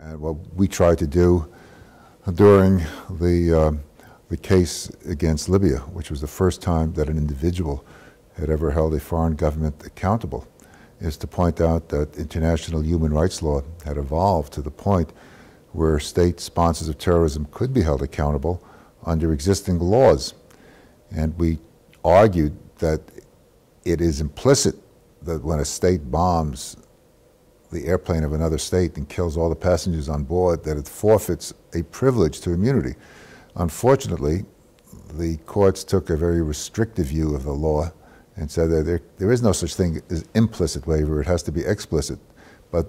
And what we tried to do during the case against Libya, which was the first time that an individual had ever held a foreign government accountable, is to point out that international human rights law had evolved to the point where state sponsors of terrorism could be held accountable under existing laws. And we argued that it is implicit that when a state bombs the airplane of another state and kills all the passengers on board, that it forfeits a privilege to immunity. Unfortunately, the courts took a very restrictive view of the law and said that there is no such thing as implicit waiver, it has to be explicit. But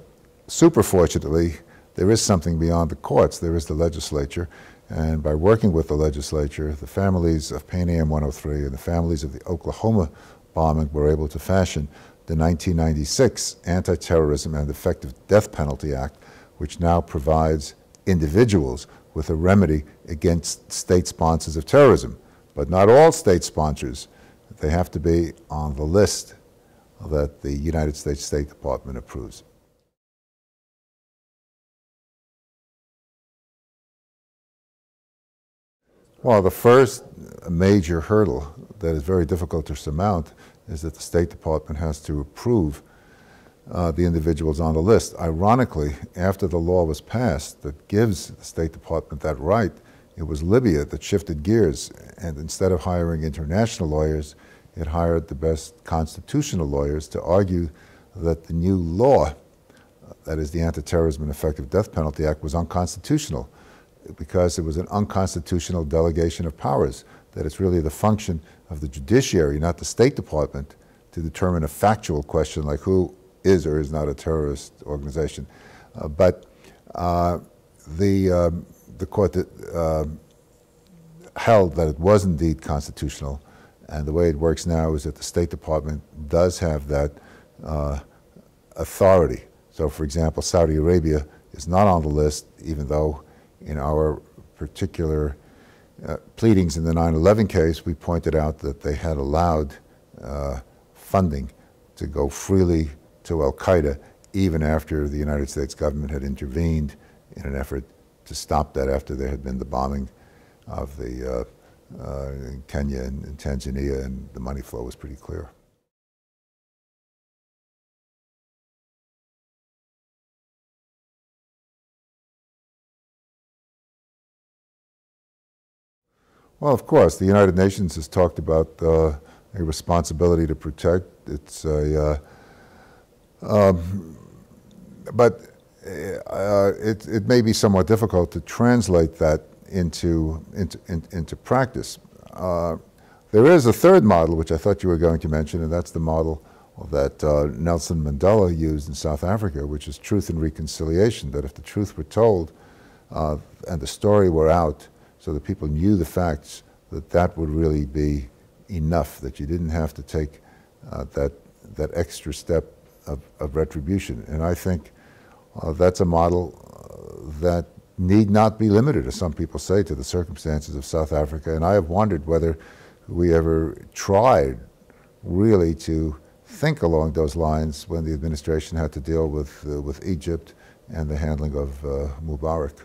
super fortunately, there is something beyond the courts. There is the legislature, and by working with the legislature, the families of Pan Am 103 and the families of the Oklahoma bombing were able to fashion the 1996 Anti-Terrorism and Effective Death Penalty Act, which now provides individuals with a remedy against state sponsors of terrorism. But not all state sponsors. They have to be on the list that the United States State Department approves. Well, the first major hurdle that is very difficult to surmount is that the State Department has to approve the individuals on the list. Ironically, after the law was passed that gives the State Department that right, it was Libya that shifted gears, and instead of hiring international lawyers, it hired the best constitutional lawyers to argue that the new law, that is the Anti-Terrorism and Effective Death Penalty Act, was unconstitutional because it was an unconstitutional delegation of powers, that it's really the function of the judiciary, not the State Department, to determine a factual question like who is or is not a terrorist organization. But the court held that it was indeed constitutional, and the way it works now is that the State Department does have that authority. So, for example, Saudi Arabia is not on the list, even though in our particular pleadings in the 9/11 case, we pointed out that they had allowed funding to go freely to Al-Qaeda even after the United States government had intervened in an effort to stop that after there had been the bombing of the in Kenya and Tanzania, and the money flow was pretty clear. Well, of course, the United Nations has talked about a responsibility to protect. It's a, but it may be somewhat difficult to translate that into practice. There is a third model, which I thought you were going to mention, and that's the model that Nelson Mandela used in South Africa, which is truth and reconciliation, that if the truth were told and the story were out, so that people knew the facts, that would really be enough, that you didn't have to take that extra step of retribution. And I think that's a model that need not be limited, as some people say, to the circumstances of South Africa. And I have wondered whether we ever tried really to think along those lines when the administration had to deal with Egypt and the handling of Mubarak.